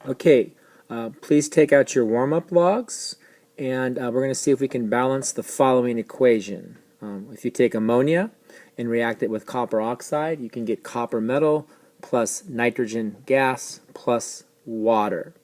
Okay, please take out your warm-up logs, and we're going to see if we can balance the following equation. If you take ammonia and react it with copper oxide, you can get copper metal plus nitrogen gas plus water.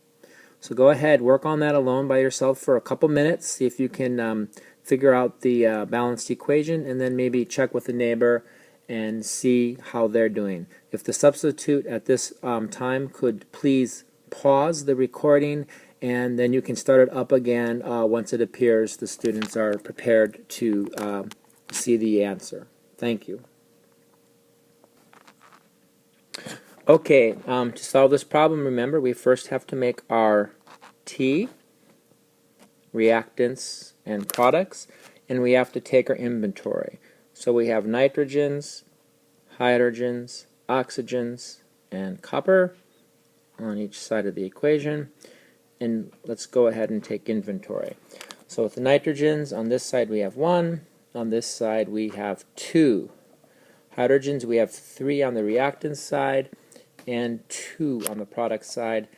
So go ahead, work on that alone by yourself for a couple minutes, see if you can figure out the balanced equation, and then maybe check with a neighbor and see how they're doing. If the substitute at this time could please pause the recording, and then you can start it up again once it appears the students are prepared to see the answer. Thank you. Okay, to solve this problem, remember we first have to make our T, reactants, and products, and we have to take our inventory. So we have nitrogens, hydrogens, oxygens, and copper on each side of the equation. And let's go ahead and take inventory. So with the nitrogens, on this side we have 1, on this side we have 2. Hydrogens, we have 3 on the reactant side and 2 on the product side.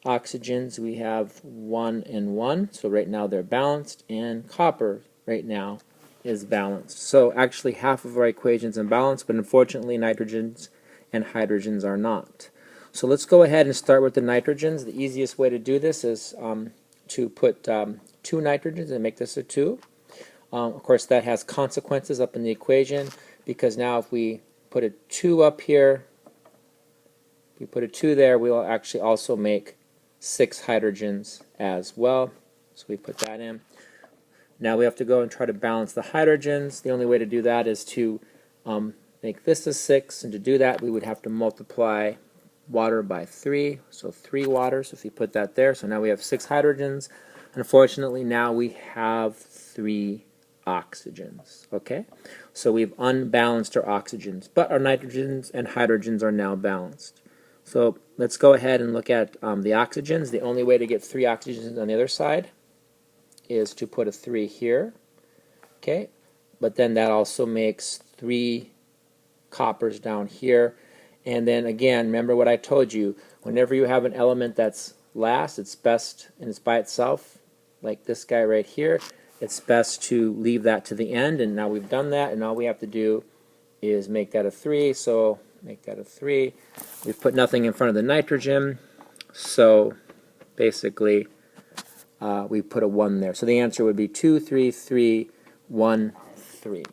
Oxygens, we have 1 and 1, so right now they're balanced, and copper right now is balanced. So actually half of our equations are balanced, but unfortunately nitrogens and hydrogens are not. So let's go ahead and start with the nitrogens. The easiest way to do this is to put 2 nitrogens and make this a 2. Of course that has consequences up in the equation, because now if we put a 2 up here, if we put a 2 there, we will actually also make 6 hydrogens as well. So we put that in. Now we have to go and try to balance the hydrogens. The only way to do that is to make this a 6, and to do that we would have to multiply water by 3, so 3 water. So if you put that there, so now we have 6 hydrogens. Unfortunately now we have 3 oxygens. Okay, so we've unbalanced our oxygens, but our nitrogens and hydrogens are now balanced. So let's go ahead and look at the oxygens. The only way to get 3 oxygens on the other side is to put a 3 here. Okay, but then that also makes 3 coppers down here. And then again, remember what I told you, whenever you have an element that's last, it's best, and it's by itself, like this guy right here, it's best to leave that to the end. And now we've done that, and all we have to do is make that a 3, so make that a 3. We've put nothing in front of the nitrogen, so basically we put a 1 there. So the answer would be 2, 3, 3, 1, 3.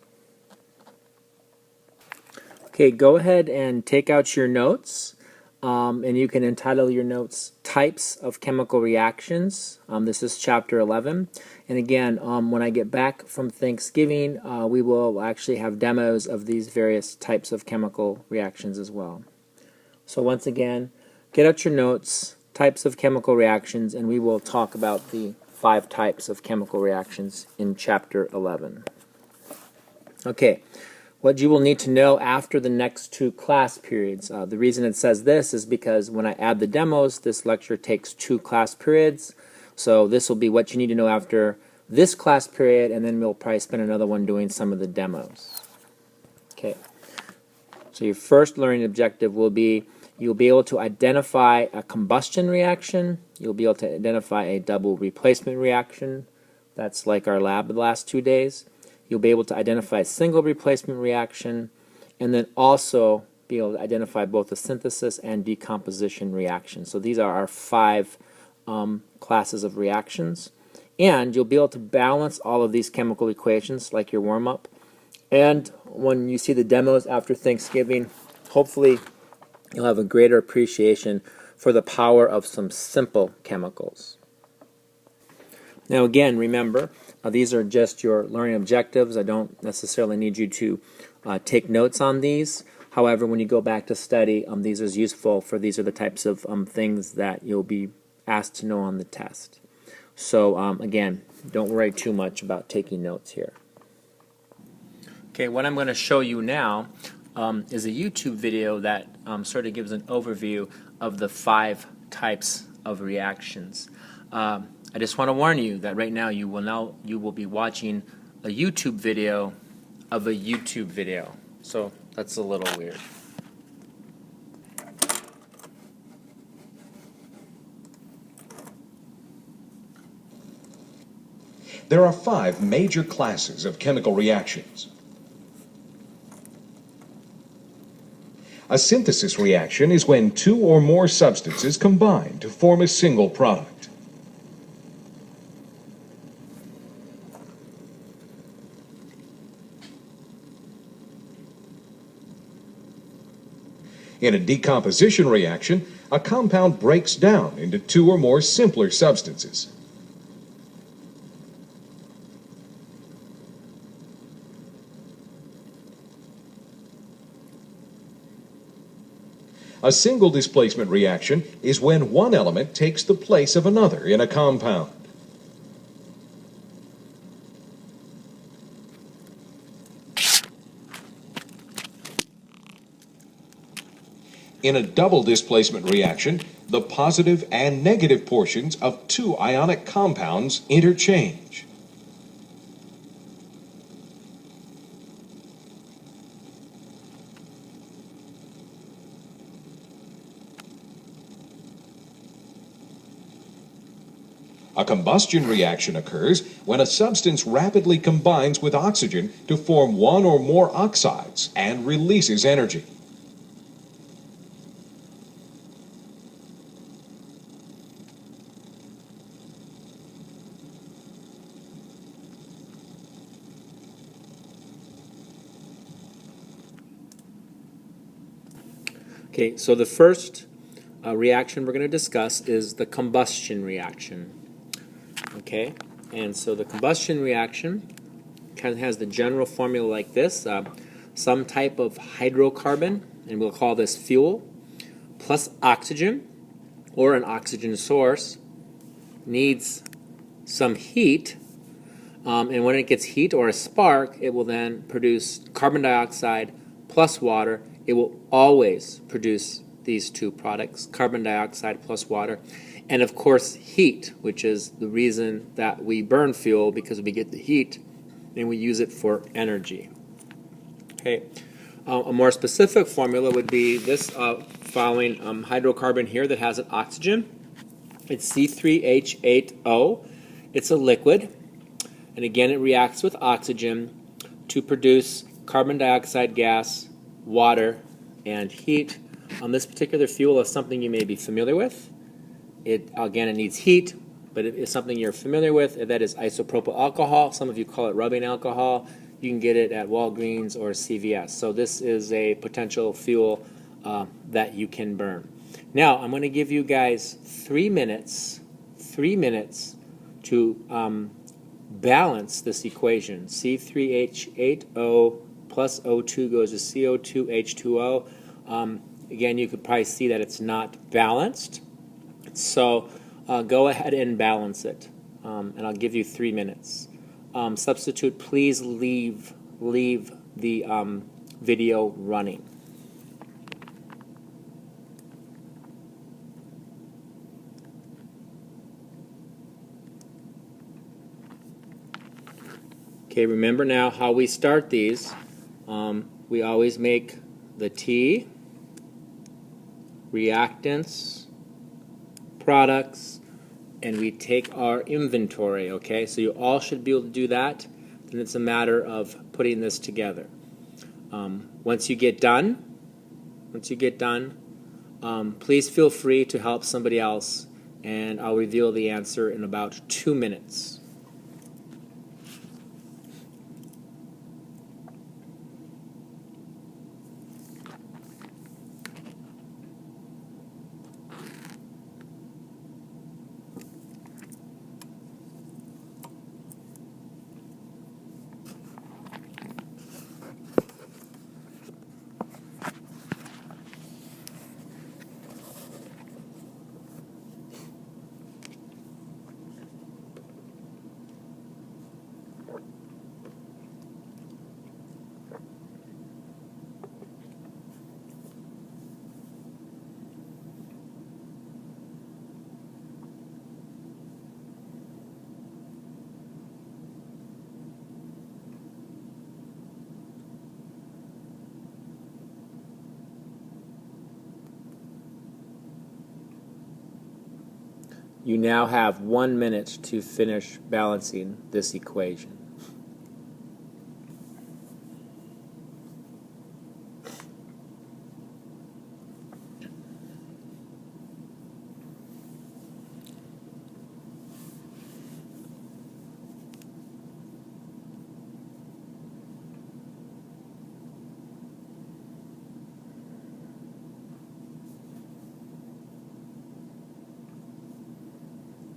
Okay, go ahead and take out your notes, and you can entitle your notes Types of Chemical Reactions. This is Chapter 11. And again, when I get back from Thanksgiving, we will actually have demos of these various types of chemical reactions as well. So once again, get out your notes, Types of Chemical Reactions, and we will talk about the 5 types of chemical reactions in Chapter 11. Okay. What you will need to know after the next 2 class periods. The reason it says this is because when I add the demos, this lecture takes 2 class periods. So this will be what you need to know after this class period, and then we'll probably spend another one doing some of the demos. Okay. So your first learning objective will be you'll be able to identify a combustion reaction. You'll be able to identify a double replacement reaction. That's like our lab the last 2 days. You'll be able to identify a single replacement reaction, and then also be able to identify both a synthesis and decomposition reaction. So these are our 5 classes of reactions. And you'll be able to balance all of these chemical equations like your warm-up. And when you see the demos after Thanksgiving, hopefully you'll have a greater appreciation for the power of some simple chemicals. Now again, remember, these are just your learning objectives. I don't necessarily need you to take notes on these. However, when you go back to study, these are useful, for these are the types of things that you'll be asked to know on the test. So again, don't worry too much about taking notes here. Okay, what I'm going to show you now is a YouTube video that sort of gives an overview of the 5 types of reactions. I just want to warn you that right now you will be watching a YouTube video of a YouTube video. So that's a little weird. There are 5 major classes of chemical reactions. A synthesis reaction is when 2 or more substances combine to form a single product. In a decomposition reaction, a compound breaks down into 2 or more simpler substances. A single displacement reaction is when one element takes the place of another in a compound. In a double displacement reaction, the positive and negative portions of 2 ionic compounds interchange. A combustion reaction occurs when a substance rapidly combines with oxygen to form 1 or more oxides and releases energy. Okay, so the first reaction we're going to discuss is the combustion reaction. Okay, and so the combustion reaction kind of has the general formula like this. Some type of hydrocarbon, and we'll call this fuel, plus oxygen, or an oxygen source, needs some heat, and when it gets heat or a spark, it will then produce carbon dioxide plus water. It will always produce these 2 products, carbon dioxide plus water, and of course heat, which is the reason that we burn fuel, because we get the heat and we use it for energy. Okay, a more specific formula would be this following hydrocarbon here that has an oxygen. It's C3H8O. It's a liquid, and again it reacts with oxygen to produce carbon dioxide gas, water, and heat. This particular fuel is something you may be familiar with. It needs heat, but it is something you're familiar with. That is isopropyl alcohol. Some of you call it rubbing alcohol. You can get it at Walgreens or CVS. So this is a potential fuel that you can burn. Now I'm going to give you guys 3 minutes to balance this equation. C3H8O plus O2 goes to CO2H2O. Again, you could probably see that it's not balanced. So go ahead and balance it, and I'll give you 3 minutes. Substitute, please leave the video running. Okay, remember now how we start these. We always make the T, reactants, products, and we take our inventory, okay? So you all should be able to do that. Then it's a matter of putting this together. Once you get done, please feel free to help somebody else, and I'll reveal the answer in about 2 minutes. You now have 1 minute to finish balancing this equation.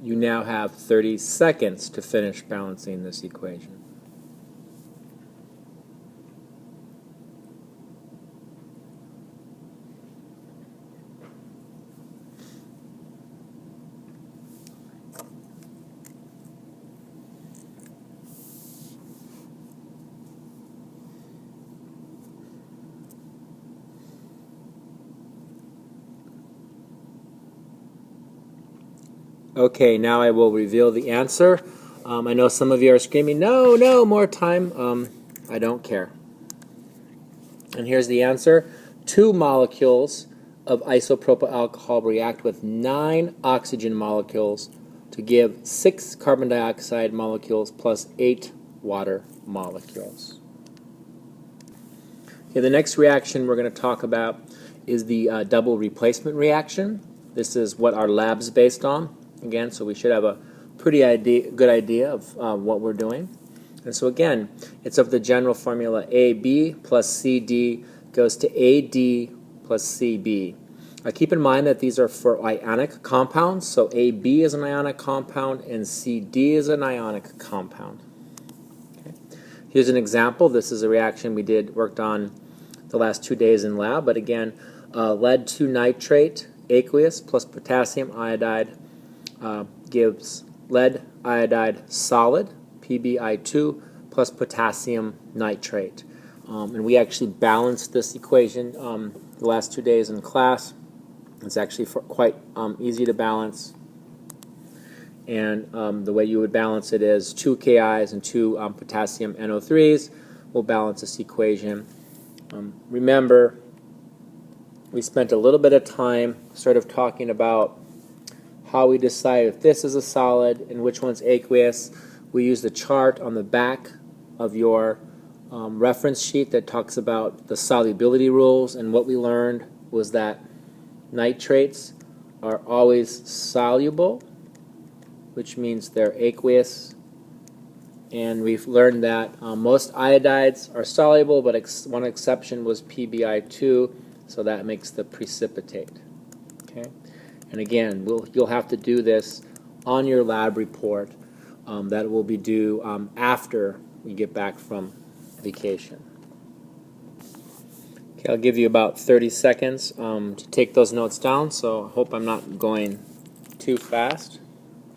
You now have 30 seconds to finish balancing this equation. Okay, now I will reveal the answer. I know some of you are screaming, no, no, more time. I don't care. And here's the answer. 2 molecules of isopropyl alcohol react with 9 oxygen molecules to give 6 carbon dioxide molecules plus 8 water molecules. Okay, the next reaction we're going to talk about is the double replacement reaction. This is what our lab's based on. Again, so we should have a pretty good idea of what we're doing. And so again, it's of the general formula AB plus CD goes to AD plus CB. Keep in mind that these are for ionic compounds, so AB is an ionic compound and CD is an ionic compound. Okay. Here's an example. This is a reaction we worked on the last 2 days in lab, but again, lead 2 nitrate aqueous plus potassium iodide gives lead iodide solid, PbI2, plus potassium nitrate. And we actually balanced this equation the last 2 days in class. It's actually quite easy to balance. And the way you would balance it is 2 KIs and 2 potassium NO3s will balance this equation. Remember, we spent a little bit of time sort of talking about how we decide if this is a solid and which one's aqueous. We use the chart on the back of your reference sheet that talks about the solubility rules, and what we learned was that nitrates are always soluble, which means they're aqueous, and we've learned that most iodides are soluble, but one exception was PbI2, so that makes the precipitate. Okay? And again, you'll have to do this on your lab report that will be due after you get back from vacation. Okay, I'll give you about 30 seconds to take those notes down, so I hope I'm not going too fast.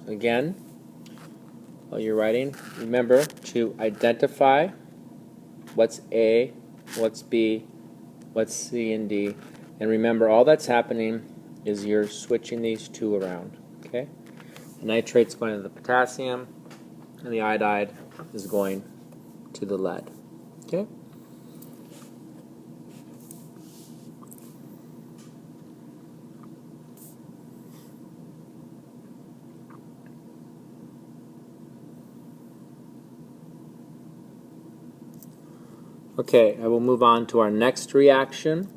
Again, while you're writing, remember to identify what's A, what's B, what's C and D, and remember all that's happening is you're switching these 2 around. Okay? The nitrate's going to the potassium, and the iodide is going to the lead. Okay? Okay, I will move on to our next reaction,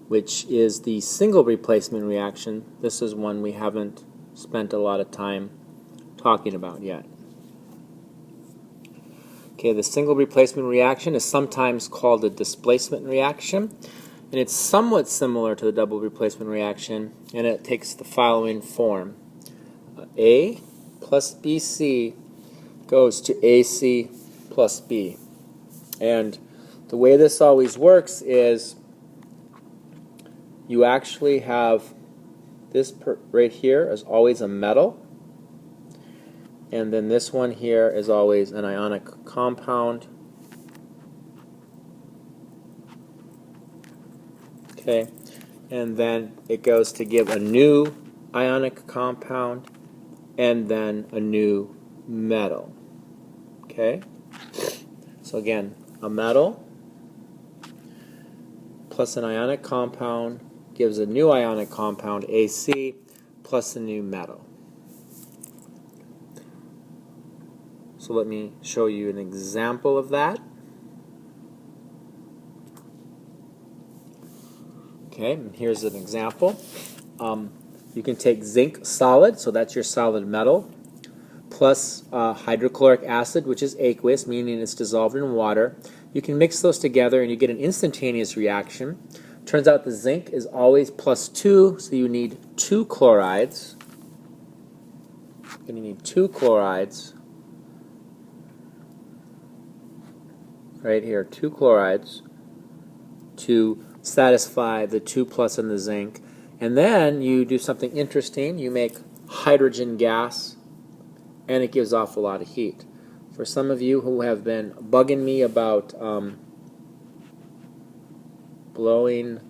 which is the single replacement reaction. This is one we haven't spent a lot of time talking about yet. Okay, the single replacement reaction is sometimes called a displacement reaction, and it's somewhat similar to the double replacement reaction, and it takes the following form. A plus BC goes to AC plus B. And the way this always works is you actually have this right here is always a metal, and then this one here is always an ionic compound. Okay, and then it goes to give a new ionic compound and then a new metal. Okay, so again, a metal plus an ionic compound gives a new ionic compound, AC, plus a new metal. So let me show you an example of that. Okay, and here's an example. You can take zinc solid, so that's your solid metal, plus hydrochloric acid, which is aqueous, meaning it's dissolved in water. You can mix those together and you get an instantaneous reaction. Turns out the zinc is always +2, so you need 2 chlorides. You're going to need 2 chlorides. Right here, 2 chlorides to satisfy the 2 plus in the zinc. And then you do something interesting. You make hydrogen gas, and it gives off a lot of heat. For some of you who have been bugging me about blowing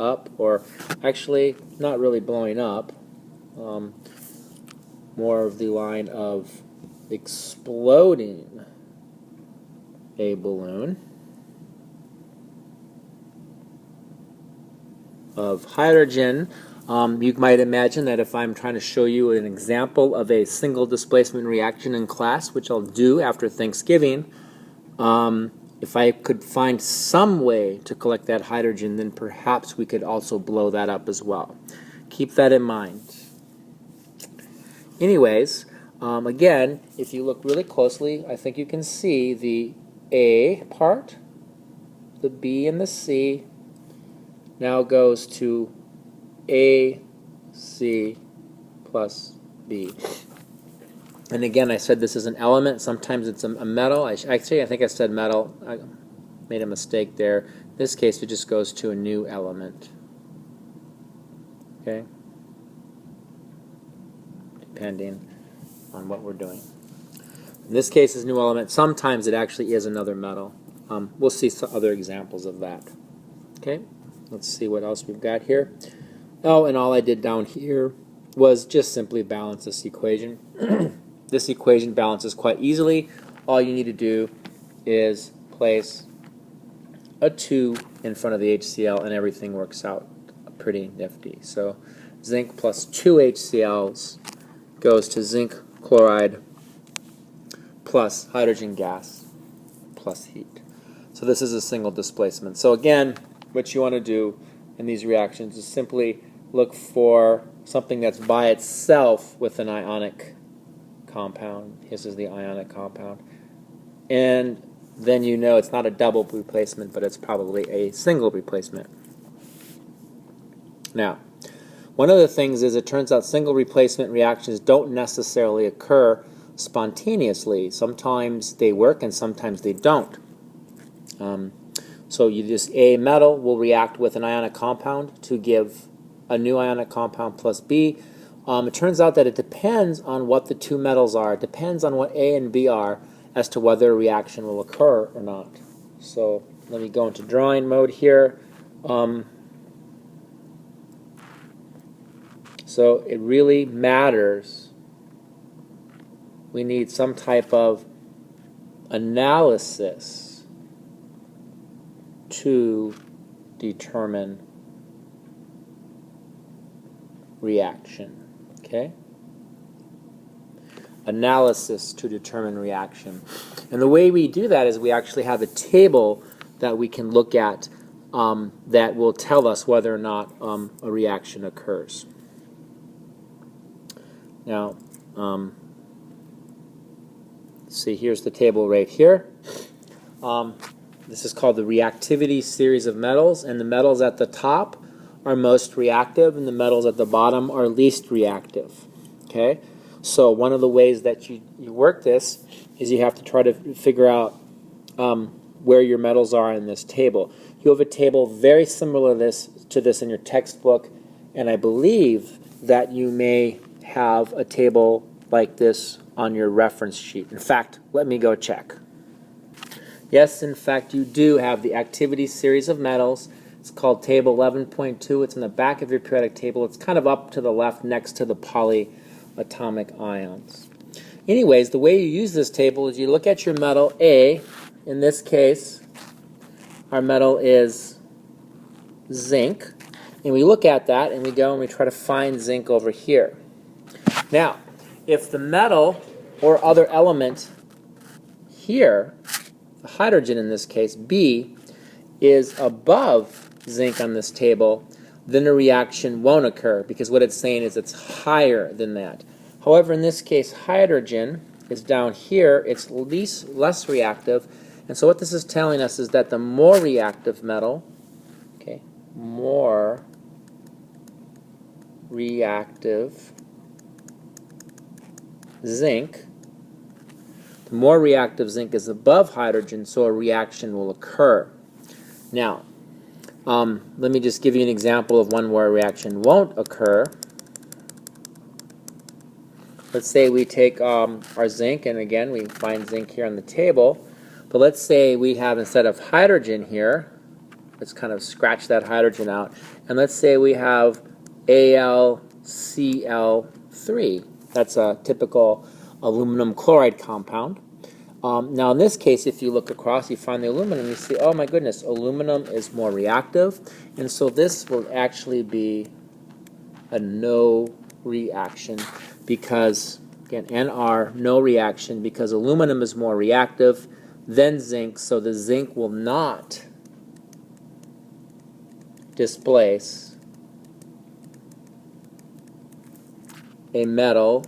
up, or actually not really blowing up, more of the line of exploding a balloon of hydrogen. You might imagine that if I'm trying to show you an example of a single displacement reaction in class, which I'll do after Thanksgiving, if I could find some way to collect that hydrogen, then perhaps we could also blow that up as well. Keep that in mind. Anyways, again, if you look really closely, I think you can see the A part, the B and the C now goes to A, C plus B. And again, I said this is an element. Sometimes it's a metal. Actually, I think I said metal. I made a mistake there. In this case, it just goes to a new element. Okay? Depending on what we're doing. In this case, it's a new element. Sometimes it actually is another metal. We'll see some other examples of that. Okay? Let's see what else we've got here. Oh, and all I did down here was just simply balance this equation. This equation balances quite easily. All you need to do is place a 2 in front of the HCl and everything works out pretty nifty. So zinc plus 2 HCl's goes to zinc chloride plus hydrogen gas plus heat. So this is a single displacement. So again, what you want to do in these reactions is simply look for something that's by itself with an ionic compound. This is the ionic compound. And then you know it's not a double replacement, but it's probably a single replacement. Now, one of the things is it turns out single replacement reactions don't necessarily occur spontaneously. Sometimes they work and sometimes they don't. So a metal will react with an ionic compound to give a new ionic compound plus B. It turns out that it depends on what the two metals are. It depends on what A and B are as to whether a reaction will occur or not. So let me go into drawing mode here. So it really matters. We need some type of analysis to determine reaction. Okay? Analysis to determine reaction. And the way we do that is we actually have a table that we can look at that will tell us whether or not a reaction occurs. Now, see, here's the table right here. This is called the reactivity series of metals, and the metals at the top are most reactive, and the metals at the bottom are least reactive. Okay? So one of the ways that you work this is you have to try to figure out where your metals are in this table. You have a table very similar to this in your textbook, and I believe that you may have a table like this on your reference sheet. In fact, let me go check. Yes, in fact, you do have the activity series of metals. It's called table 11.2. It's in the back of your periodic table. It's kind of up to the left next to the polyatomic ions. Anyways, the way you use this table is you look at your metal A. In this case, our metal is zinc. And we look at that and we go and we try to find zinc over here. Now, if the metal or other element here, the hydrogen in this case, B, is above zinc on this table, then the reaction won't occur, because what it's saying is it's higher than that. However, in this case, hydrogen is down here, it's less reactive, and so what this is telling us is that the more reactive metal, okay, more reactive zinc, the more reactive zinc is above hydrogen, so a reaction will occur. Now, let me just give you an example of one where a reaction won't occur. Let's say we take our zinc, and again we find zinc here on the table, but let's say we have, instead of hydrogen here, let's kind of scratch that hydrogen out, and let's say we have AlCl3. That's a typical aluminum chloride compound. Now in this case, if you look across, you find the aluminum, you see, oh my goodness, aluminum is more reactive, and so this will actually be a no reaction, because, again, NR, no reaction, because aluminum is more reactive than zinc, so the zinc will not displace a metal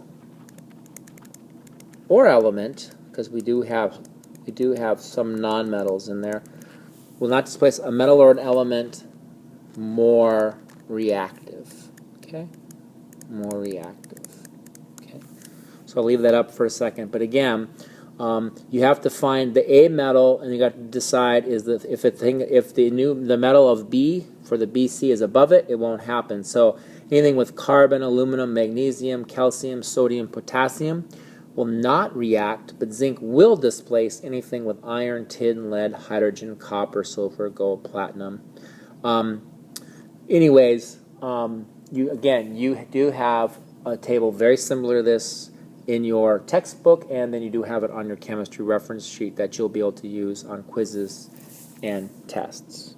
or element, because we do have some nonmetals in there, will not displace a metal or an element more reactive. Okay? More reactive. Okay? So I'll leave that up for a second. But again, you have to find the A metal, and you got to decide is that if the metal of B for the BC is above it, it won't happen. So anything with carbon, aluminum, magnesium, calcium, sodium, potassium will not react, but zinc will displace anything with iron, tin, lead, hydrogen, copper, sulfur, gold, platinum. Anyways, you do have a table very similar to this in your textbook, and then you do have it on your chemistry reference sheet that you'll be able to use on quizzes and tests.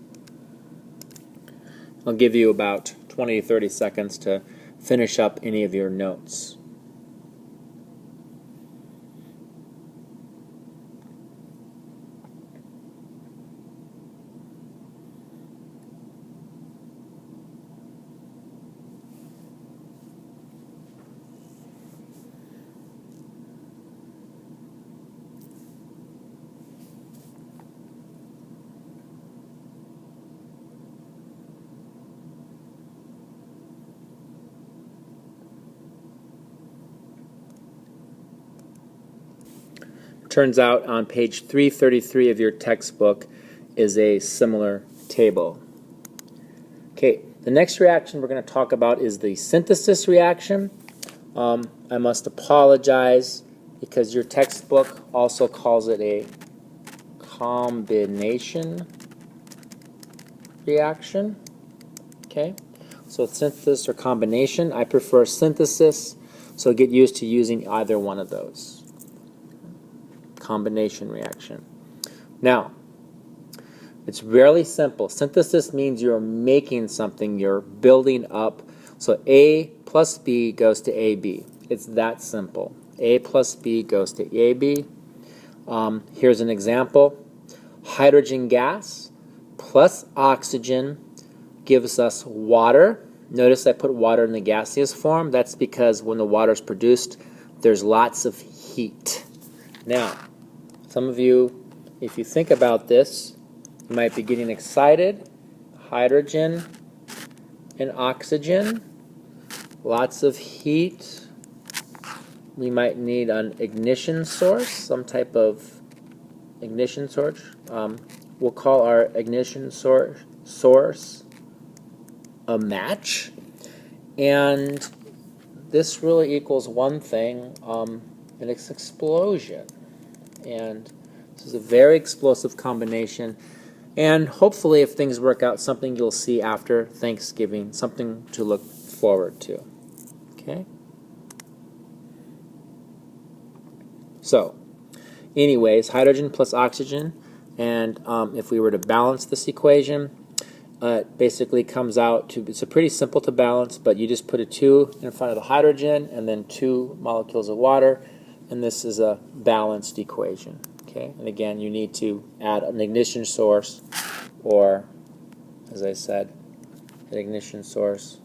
I'll give you about 20 to 30 seconds to finish up any of your notes. Turns out on page 333 of your textbook is a similar table. Okay, the next reaction we're going to talk about is the synthesis reaction. I must apologize because your textbook also calls it a combination reaction. Okay, so synthesis or combination. I prefer synthesis, so get used to using either one of those. Combination reaction. Now, it's really simple. Synthesis means you're making something, you're building up. So A plus B goes to AB. It's that simple. A plus B goes to AB. Here's an example. Hydrogen gas plus oxygen gives us water. Notice I put water in the gaseous form. That's because when the water is produced, there's lots of heat. Now, some of you, if you think about this, you might be getting excited. Hydrogen and oxygen, lots of heat. We might need an ignition source, some type of ignition source. We'll call our ignition source a match. And this really equals one thing, and it's explosion. And this is a very explosive combination, and hopefully if things work out, something you'll see after Thanksgiving, something to look forward to. Okay? So, anyways, hydrogen plus oxygen, and if we were to balance this equation, it basically comes out to, it's a pretty simple to balance, but you just put a 2 in front of the hydrogen and then 2 molecules of water, and this is a balanced equation. Okay, and again, you need to add an ignition source, or, as I said, an ignition source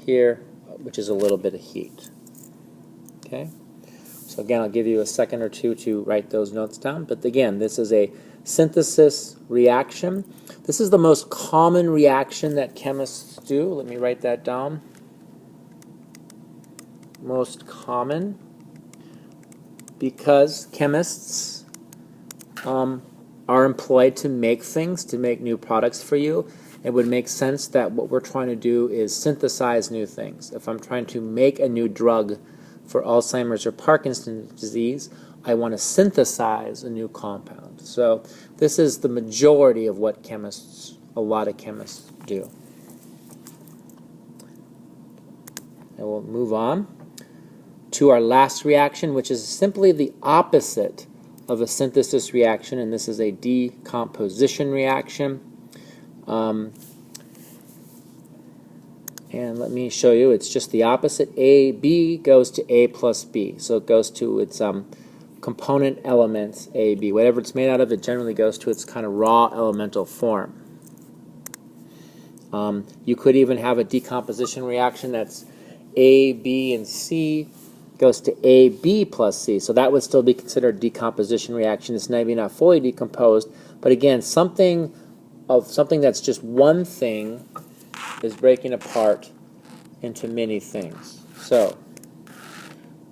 here, which is a little bit of heat. Okay, so again, I'll give you a second or two to write those notes down. But again, this is a synthesis reaction. This is the most common reaction that chemists do. Let me write that down. Most common, because chemists are employed to make things, to make new products for you. It would make sense that what we're trying to do is synthesize new things. If I'm trying to make a new drug for Alzheimer's or Parkinson's disease, I want to synthesize a new compound. So this is the majority of what a lot of chemists do. And we'll move on to our last reaction, which is simply the opposite of a synthesis reaction, and this is a decomposition reaction. And let me show you, it's just the opposite. AB goes to A plus B, so it goes to its component elements, A, B. Whatever it's made out of, it generally goes to its kind of raw elemental form. You could even have a decomposition reaction that's A, B, and C goes to AB plus C. So that would still be considered a decomposition reaction. It's maybe not fully decomposed, but again, something that's just one thing is breaking apart into many things. So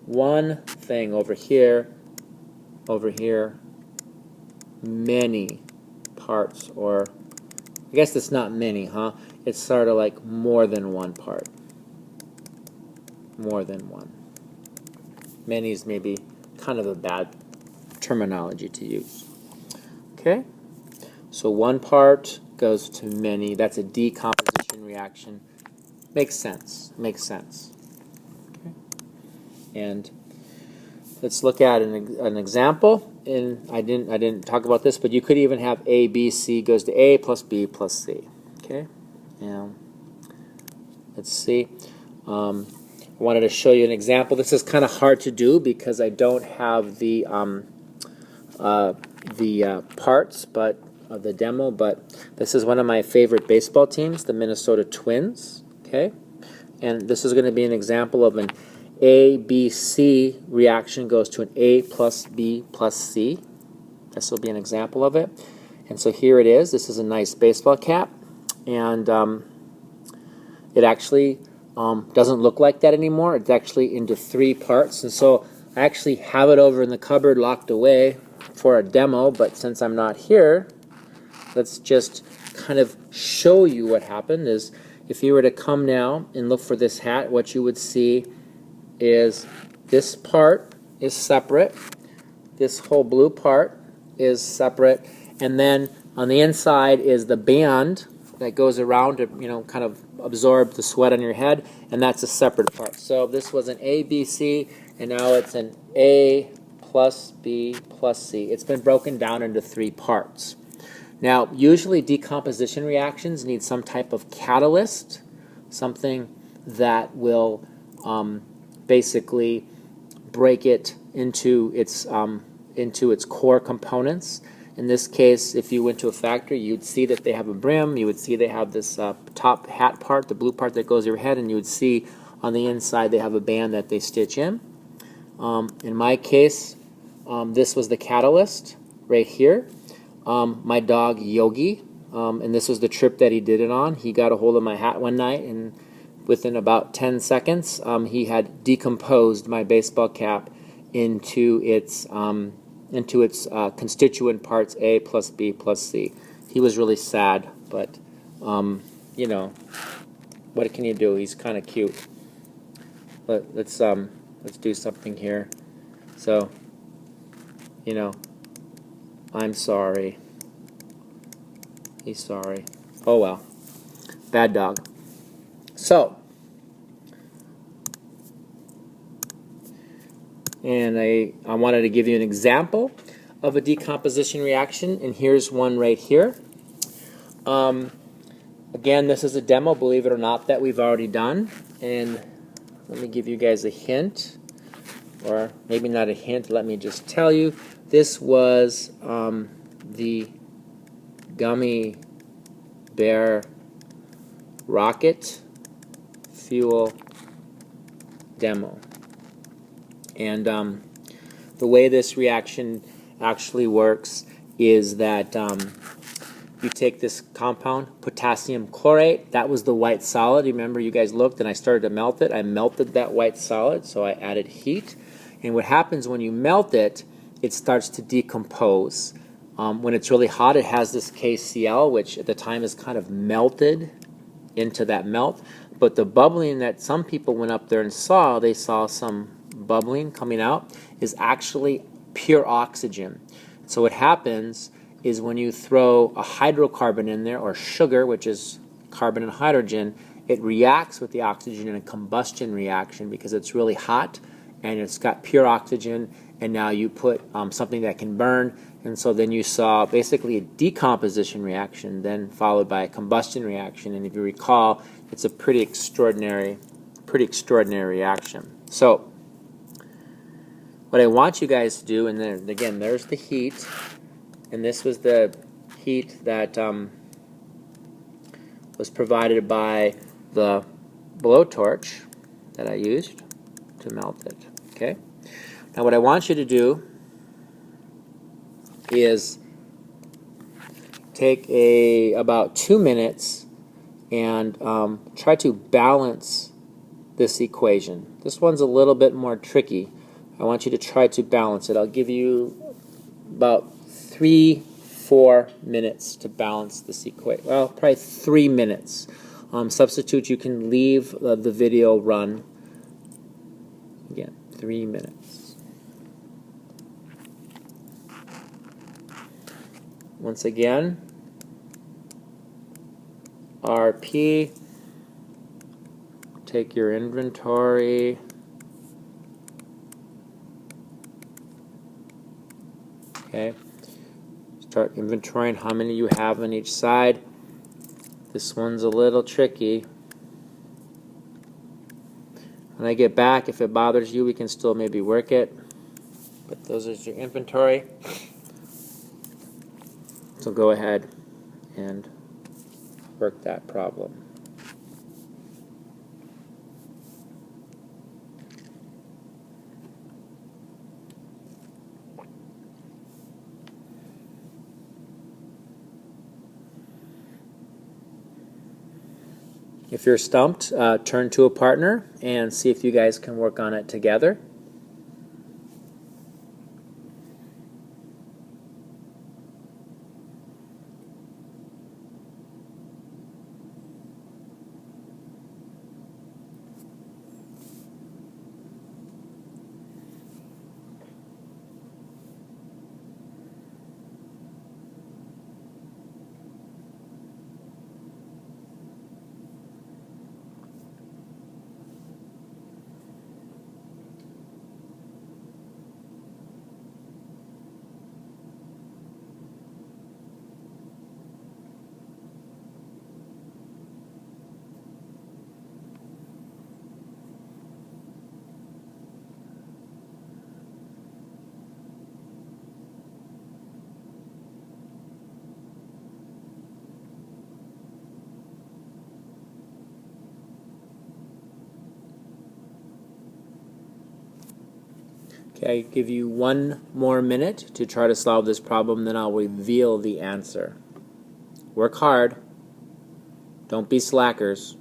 one thing over here, many parts, or I guess it's not many, huh? It's sort of like more than one part. More than one. Many is maybe kind of a bad terminology to use. Okay? So one part goes to many. That's a decomposition reaction. Makes sense. Makes sense. Okay? And let's look at an example. And I didn't talk about this, but you could even have A, B, C goes to A plus B plus C. Okay? Now, let's see. I wanted to show you an example. This is kind of hard to do because I don't have the parts, but the demo. But this is one of my favorite baseball teams, the Minnesota Twins. Okay, and this is going to be an example of an A-B-C reaction goes to an A plus B plus C. This will be an example of it. And so here it is. This is a nice baseball cap, and it actually doesn't look like that anymore. It's actually into three parts, and so I actually have it over in the cupboard locked away for a demo, but since I'm not here, let's just kind of show you what happened. Is if you were to come now and look for this hat, what you would see is this part is separate, this whole blue part is separate, and then on the inside is the band that goes around to, kind of absorb the sweat on your head, and that's a separate part. So this was an A, B, C, and now it's an A plus B plus C. It's been broken down into three parts. Now, usually decomposition reactions need some type of catalyst, something that will basically break it into its core components. In this case, if you went to a factory, you'd see that they have a brim. You would see they have this top hat part, the blue part that goes to your head, and you would see on the inside they have a band that they stitch in. In my case, this was the catalyst right here. My dog Yogi, and this was the trip that he did it on. He got a hold of my hat one night, and within about 10 seconds, he had decomposed my baseball cap into its constituent parts, A plus B plus C. He was really sad, but what can you do? He's kind of cute. But let's do something here. So, I'm sorry. He's sorry. Oh well. Bad dog. So, and I wanted to give you an example of a decomposition reaction, and here's one right here. Again, this is a demo, believe it or not, that we've already done, and let me give you guys a hint. or maybe not a hint, let me just tell you. This was the gummy bear rocket fuel demo. And the way this reaction actually works is that you take this compound, potassium chlorate, that was the white solid. Remember, you guys looked and I started to melt it. I melted that white solid, so I added heat. And what happens when you melt it, it starts to decompose. When it's really hot, it has this KCl, which at the time is kind of melted into that melt. But the bubbling that some people went up there and saw, they saw some bubbling coming out, is actually pure oxygen. So what happens is when you throw a hydrocarbon in there, or sugar, which is carbon and hydrogen, it reacts with the oxygen in a combustion reaction because it's really hot and it's got pure oxygen, and now you put something that can burn, and so then you saw basically a decomposition reaction then followed by a combustion reaction. And if you recall, it's a pretty extraordinary reaction. So what I want you guys to do, and then again, there's the heat, and this was the heat that was provided by the blowtorch that I used to melt it. Okay. Now what I want you to do is take about 2 minutes and try to balance this equation. This one's a little bit more tricky. I want you to try to balance it. I'll give you about 3-4 minutes to balance this equation. Well, probably 3 minutes. Substitute, you can leave the video run. Again, 3 minutes. Once again, RP, take your inventory, okay, start inventorying how many you have on each side. This one's a little tricky. When I get back, if it bothers you, we can still maybe work it, but those are your inventory. So go ahead and work that problem. If you're stumped, turn to a partner and see if you guys can work on it together. Okay, I give you 1 more minute to try to solve this problem, then I'll reveal the answer. Work hard. Don't be slackers.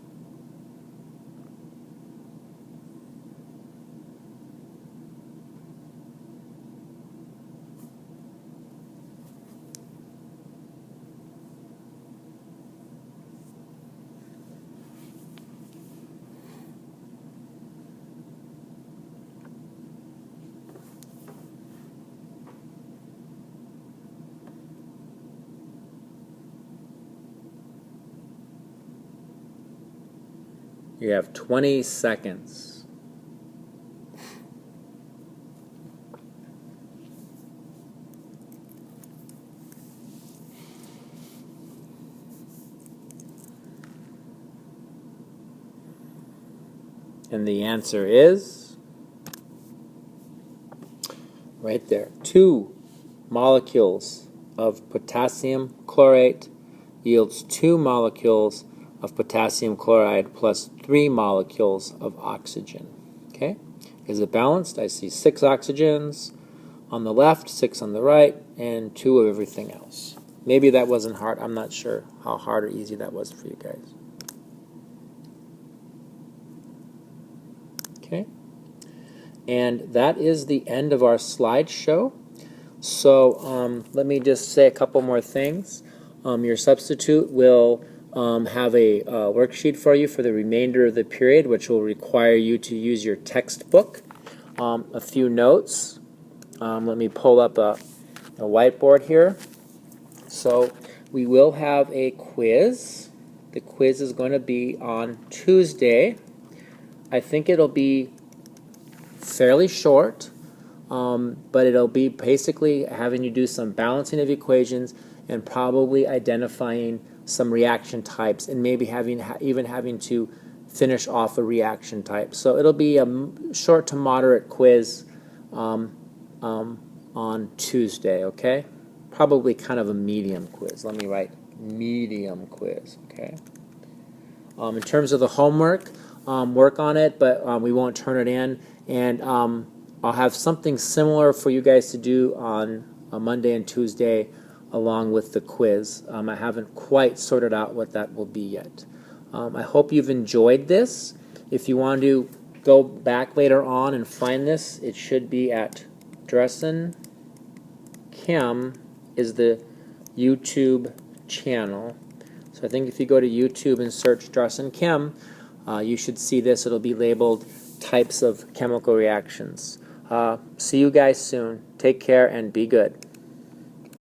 You have 20 seconds. And the answer is right there. 2 molecules of potassium chlorate yields 2 molecules of potassium chloride plus 3 molecules of oxygen. Okay? Is it balanced? I see 6 oxygens on the left, 6 on the right, and 2 of everything else. Maybe that wasn't hard. I'm not sure how hard or easy that was for you guys. Okay? And that is the end of our slideshow. So let me just say a couple more things. Your substitute will have a worksheet for you for the remainder of the period, which will require you to use your textbook. A few notes. Let me pull up a whiteboard here. So we will have a quiz. The quiz is going to be on Tuesday. I think it'll be fairly short, but it'll be basically having you do some balancing of equations and probably identifying some reaction types and maybe even having to finish off a reaction type. So it'll be a short to moderate quiz on Tuesday, okay? Probably kind of a medium quiz. Let me write medium quiz, okay? In terms of the homework, work on it, but we won't turn it in. And I'll have something similar for you guys to do on Monday and Tuesday along with the quiz. I haven't quite sorted out what that will be yet. I hope you've enjoyed this. If you want to go back later on and find this, it should be at dressenchem is the YouTube channel. So I think if you go to YouTube and search dressenchem, you should see this. It'll be labeled types of chemical reactions. See you guys soon. Take care and be good.